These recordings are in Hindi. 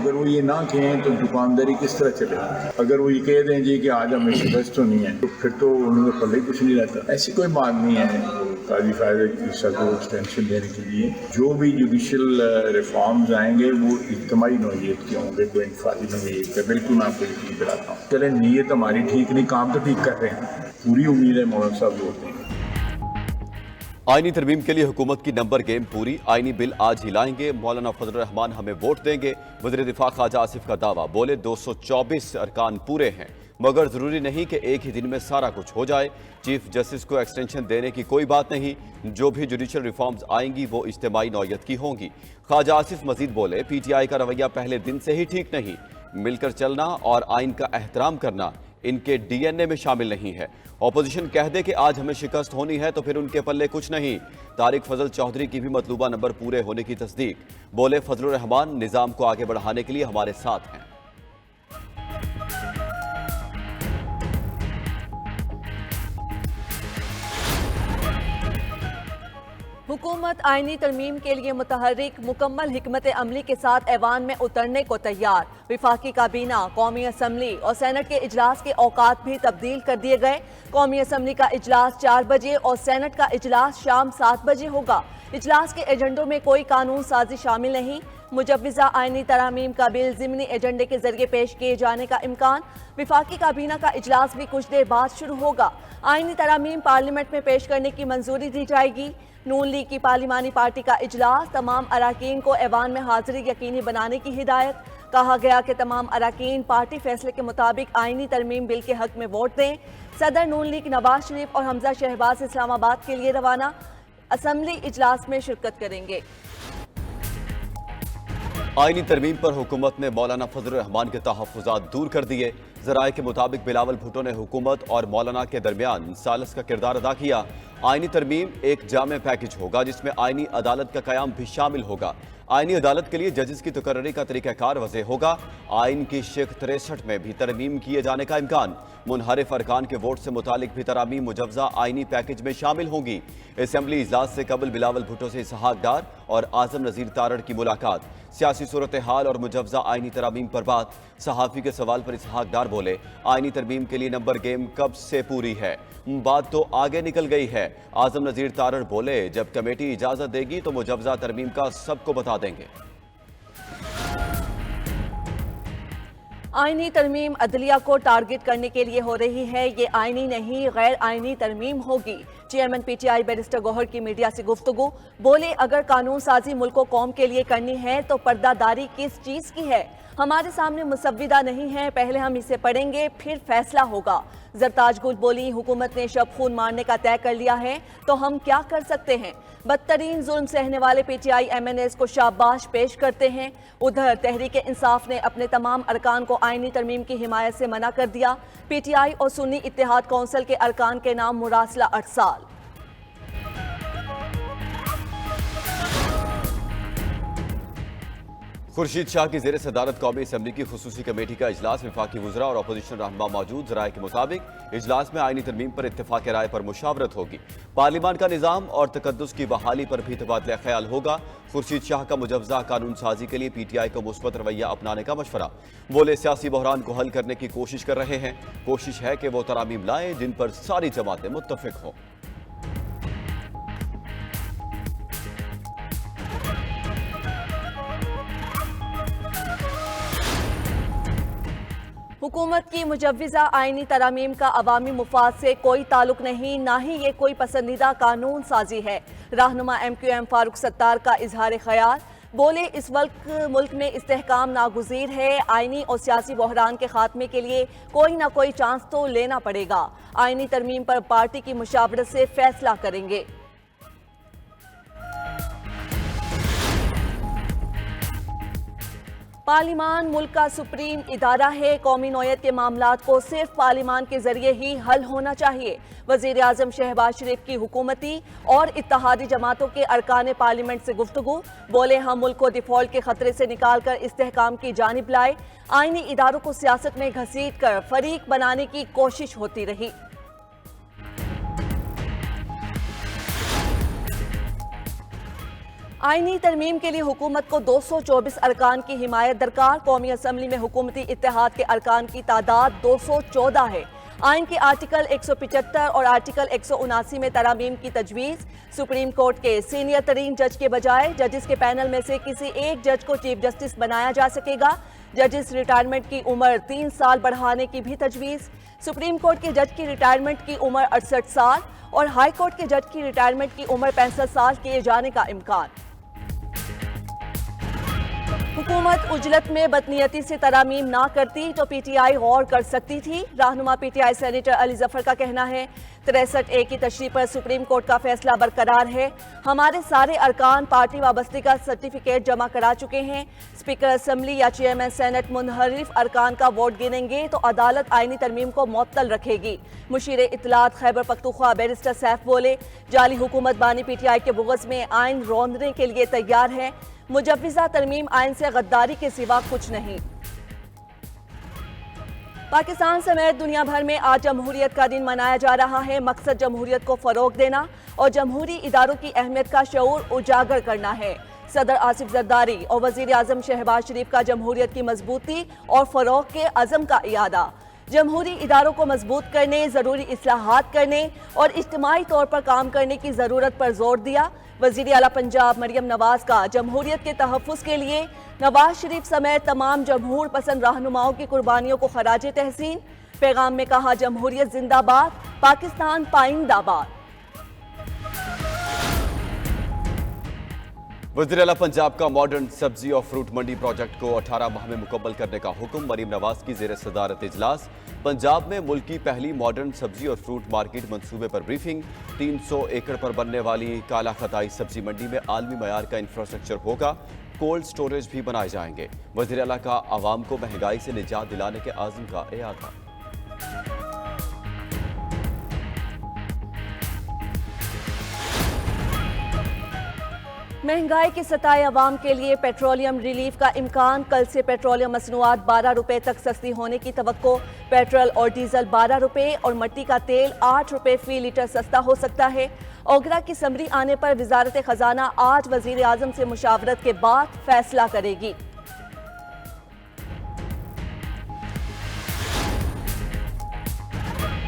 अगर वो ये ना कहें तो दुकानदारी किस तरह चलेगी। अगर वो ये कह दें जी कि आज हमें शिकस्त होनी है तो फिर तो उनके पल्ले कुछ नहीं रहता। ऐसी कोई बात नहीं है काजी फायदे को एक्सटेंशन देने के लिए। जो भी जुडिशल रिफॉर्म्स आएंगे वो इज्तिमाई नौइयत के होंगे, कोई इंफरादी नौइयत के। बिल्कुल मैं आपको यकीन दिलाता हूँ। चले नीयत हमारी ठीक नहीं, काम तो ठीक कर रहे हैं। पूरी उम्मीद है मौलाना साहब जो होते हैं। आईनी तरमीम के लिए हुकूमत की नंबर गेम पूरी। आईनी बिल आज ही लाएंगे, मौलाना फजल रहमान हमें वोट देंगे। वज़ीर दिफा ख्वाजा आसिफ का दावा, बोले 224 अरकान पूरे हैं, मगर जरूरी नहीं कि एक ही दिन में सारा कुछ हो जाए। चीफ जस्टिस को एक्सटेंशन देने की कोई बात नहीं, जो भी जुडिशल रिफॉर्म्स आएंगी वो इज्तिमाई नौइयत की होंगी। ख्वाजा आसिफ मजीद बोले, PTI का रवैया पहले दिन से ही ठीक नहीं। मिलकर चलना और आइन का एहतराम करना इनके DNA में शामिल नहीं है। ऑपोजिशन कह दे कि आज हमें शिकस्त होनी है तो फिर उनके पल्ले कुछ नहीं। तारिक फजल चौधरी की भी मतलूबा नंबर पूरे होने की तस्दीक। बोले, फजल रहमान निजाम को आगे बढ़ाने के लिए हमारे साथ हैं। हुकूमत आईनी तरमीम के लिए मुतहर्रिक मुकम्मल हिकमत अमली के साथ ऐवान में उतरने को तैयार। विफाकी काबीना, कौमी असम्बली और सेनेट के इजलास के औकात भी तब्दील कर दिए गए। कौमी असम्बली का इजलास 4 बजे और सेनेट का इजलास शाम 7 बजे होगा। इजलास के एजेंडों में कोई कानून साजी शामिल नहीं। मुजव्विज़ा आईनी तरामीम का बिल ज़िमनी एजेंडे के जरिए पेश किए जाने का इम्कान। विफाकी काबीना का इजलास भी कुछ देर बाद शुरू होगा। आईनी तरामीम पार्लियामेंट में पेश करने की मंजूरी दी जाएगी। नून लीग की पार्लिमानी पार्टी का इजलास, तमाम अराकीन को ऐवान में हाजिरी यकीनी बनाने की हिदायत। कहा गया कि तमाम अराकीन पार्टी फैसले के मुताबिक आईनी तरमीम बिल के हक में वोट दें। सदर नून लीग नवाज शरीफ और हमजा शहबाज इस्लामाबाद के लिए रवाना, असम्बली इजलास में शिरकत करेंगे। आईनी तरमीम पर हुकूमत ने मौलाना फजल रहमान के तहफ़्फ़ुज़ात दूर कर दिए। ज़राए के मुताबिक बिलावल भुट्टो ने हुकूमत और मौलाना के दरमियान सालस का किरदार अदा किया। आईनी तरमीम एक जामे पैकेज होगा जिसमें आईनी अदालत का क़याम भी शामिल होगा। आईनी अदालत के लिए जजेस की तकर्री का तरीक़ाकार वज़े होगा। आइन की शिक 63 में भी तरमीम किए जाने का इम्कान। मुनहरिफ अरकान के वोट से मुतालिक भी तरामीम मुजव्वज़ा आईनी पैकेज में शामिल होंगी। असम्बली इजलास से कबल बिलावल भुट्टो से इसहाक डार और आज़म नज़ीर तारड़ की मुलाकात। सियासी सूरत हाल और मुजव्वज़ा आईनी तरामीम पर बात। सहाफ़ी के सवाल पर इसहाक डार बोले, आईनी तरमीम के लिए नंबर गेम कब से पूरी है, बात तो आगे निकल गई है। आज़म नज़ीर तारड़ बोले, जब कमेटी इजाज़त देगी तो मुजव्वज़ा तरमीम का सबको बता देंगे। आईनी तरमीम अदलिया को टारगेट करने के लिए हो रही है। ये आईनी नहीं, गैर आईनी तरमीम होगी। चेयरमैन PTI बैरिस्टर गौहर की मीडिया से गुफ्तगू। बोले, अगर कानून साजी मुल्क को कौम के लिए करनी है तो पर्दादारी किस चीज़ की है? हमारे सामने मुसव्विदा नहीं है, पहले हम इसे पढ़ेंगे फिर फैसला होगा। जरताज गुल बोली, हुकूमत ने शब खून मारने का तय कर लिया है तो हम क्या कर सकते हैं? बदतरीन जुल्म सहने वाले PTI MNAs को शाबाश पेश करते हैं। उधर तहरीक इंसाफ ने अपने तमाम अरकान को आईनी तरमीम की हिमायत से मना कर दिया। PTI और सुन्नी इत्तेहाद कौंसिल के अरकान के नाम मुरासला अरसाल। खुर्शीद शाह की ज़ेर सदारत कौमी असम्बली की खुसूसी कमेटी का इजलास। वफाकी वज़रा और अपोजिशन रहनुमा मौजूद। ज़राए के मुताबिक इजलास में आईनी तरमीम पर इत्तेफाक राय पर मुशावरत होगी। पार्लियामान का निज़ाम और तकद्दुस की बहाली पर भी तबादला ख्याल होगा। खुर्शीद शाह का मुजव्वज़ा कानून साजी के लिए PTI को मुस्बत रवैया अपनाने का मशवरा। बोले, सियासी बहरान को हल करने की कोशिश कर रहे हैं। कोशिश है कि वो तरामीम लाएं जिन पर सारी जमातें मुत्तफिक हों। हुकूमत की मुजव्विज़ा आईनी तरामीम का अवामी मुफाद से कोई ताल्लुक नहीं, ना ही ये कोई पसंदीदा कानून साजी है। रहनुमा MQM फारूक सत्तार का इजहार ख्याल। बोले, इस वक्त मुल्क में इस्तेहकाम नागुज़ीर है। आईनी और सियासी बहरान के खात्मे के लिए कोई ना कोई चांस तो लेना पड़ेगा। आईनी तरमीम पर पार्टी की मुशावरत से फैसला करेंगे। पार्लिमान मुल्क का सुप्रीम इदारा है। कौमी नौयत के मामलात को सिर्फ पार्लिमान के जरिए ही हल होना चाहिए। वज़ीर आज़म शहबाज शरीफ की हुकूमती और इत्तेहादी जमातों के अरकान पार्लियामेंट से गुफ्तगू। बोले, हम मुल्क को डिफॉल्ट के खतरे से निकाल कर इस्तेहकाम की जानिब लाए। आईनी इदारों को सियासत में घसीट कर फरीक बनाने की कोशिश होती रही। आईनी तरमीम के लिए हुकूमत को 224 अरकान की हिमायत दरकार। कौमी असम्बली में हुकूमती इत्तेहाद के अरकान की तादाद 214 है। आइन के आर्टिकल 175 और आर्टिकल 179 में तरामीम की तजवीज़। सुप्रीम कोर्ट के सीनियर तरीन जज के बजाय जजिस के पैनल में से किसी एक जज को चीफ जस्टिस बनाया जा सकेगा। जजिस रिटायरमेंट की उम्र 3 साल बढ़ाने की भी तजवीज़। सुप्रीम कोर्ट के जज की रिटायरमेंट की उम्र 68 साल और हाई कोर्ट के जज की रिटायरमेंट की उम्र 65 साल किए जाने का इम्कान। हुकूमत उजलत में बदनीयती से तरामीम ना करती तो पीटीआई गौर कर सकती थी। रहनुमा पीटीआई सेनेटर अली जफर का कहना है 63A की तशरीह पर सुप्रीम कोर्ट का फैसला बरकरार है। हमारे सारे अरकान पार्टी वाबस्ती का सर्टिफिकेट जमा करा चुके हैं। स्पीकर असम्बली या चेयरमैन सेनेट मुनहरिफ अरकान का वोट गिनेंगे तो अदालत आईनी तरमीम को मुअत्तल रखेगी। मुशीर इत्तलात खैबर पख्तूनख्वा बैरिस्टर सैफ बोले जाली हुकूमत बानी पीटीआई के बुग़्ज़ में आइन रौंदने के लिए तैयार है। मुजव्विज़ा तरमीम आइन से गद्दारी के सिवा कुछ नहीं। पाकिस्तान समेत दुनिया भर में आज जमहूरियत का दिन मनाया जा रहा है। मकसद जमहूरियत को फ़रोग़ देना और जमहूरी इदारों की अहमियत का शऊर उजागर करना है। सदर आसिफ जरदारी और वज़ीर आज़म शहबाज शरीफ का जमहूरियत की मजबूती और फ़रोग़ के अज़म का इयादा। जमहूरी इदारों को मजबूत करने, ज़रूरी इस्लाहात करने और इज्तिमाई तौर पर काम करने की ज़रूरत पर जोर दिया। वज़ीर आला पंजाब मरियम नवाज का जमहूरियत के तहफ़्फ़ुज़ के लिए नवाज शरीफ समेत तमाम जमहूर पसंद रहनुमाओं की कुर्बानियों को खराज तहसीन। पैगाम में कहा जमहूरियत जिंदाबाद, पाकिस्तान पाइंदाबाद। वज़ीर आला पंजाब का मॉडर्न सब्जी और फ्रूट मंडी प्रोजेक्ट को 18 माह में मुकम्मल करने का हुक्म। मरीम नवाज की ज़ेर सदारत इजलास। पंजाब में मुल्क की पहली मॉडर्न सब्जी और फ्रूट मार्केट मंसूबे पर ब्रीफिंग। 300 एकड़ पर बनने वाली काला खताई सब्जी मंडी में आलमी मयार का इंफ्रास्ट्रक्चर होगा। कोल्ड स्टोरेज भी बनाए जाएंगे। वज़ीर आला का आवाम को महंगाई से निजात दिलाने के आज़म का इयादा। महंगाई के सताए अवाम के लिए पेट्रोलियम रिलीफ का इम्कान। कल से पेट्रोलियम मसनूआत 12 रुपए तक सस्ती होने की तवक्को। पेट्रोल और डीजल 12 रुपए और मट्टी का तेल 8 रुपए फी लीटर सस्ता हो सकता है। ओगरा की समरी आने पर वजारत खजाना आज वजीर आजम से मुशावरत के बाद फैसला करेगी।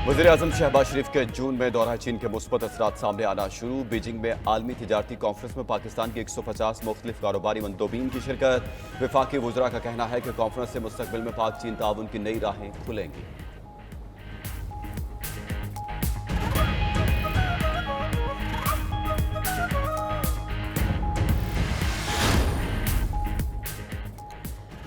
वज़ीर आज़म शहबाज शरीफ के जून में दौरा चीन के मुस्बत असरात सामने आना शुरू। बीजिंग में आलमी तिजारती कॉन्फ्रेंस में पाकिस्तान के 150 मुख्तलिफ कारोबारी मंदोबीन की शिरकत। वफाकी वज़रा का कहना है कि कॉन्फ्रेंस से मुस्तकबिल में पाक चीन ताउन की नई राहें खुलेंगी।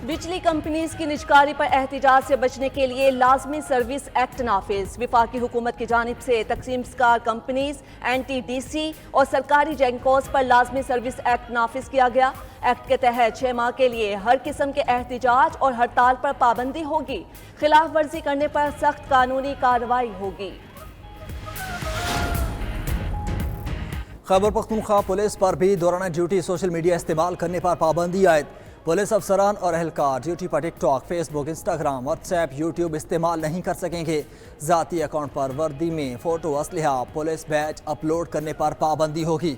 बिजली कंपनीज की निजकारी पर एहतिजाज से बचने के लिए लाजमी सर्विस एक्ट नाफिज। विफाकी हुकूमत की जानिब से तकसीमकार कंपनीज, NTDC और सरकारी जेंकोस पर लाजमी सर्विस एक्ट नाफिज किया गया। एक्ट के तहत 6 माह के लिए हर किस्म के एहतिजाज और हड़ताल पर पाबंदी होगी। खिलाफ वर्जी करने पर सख्त कानूनी कार्रवाई होगी। खैबर पख्तूनख्वा पुलिस पर भी दौरान ड्यूटी सोशल मीडिया इस्तेमाल करने पर पाबंदी आयद। पुलिस अफसरान और एहलकार ड्यूटी पर TikTok, Facebook, Instagram, WhatsApp, YouTube इस्तेमाल नहीं कर सकेंगे। ज़ाती अकाउंट पर वर्दी में फ़ोटो, असलहा, पुलिस बैच अपलोड करने पर पाबंदी होगी।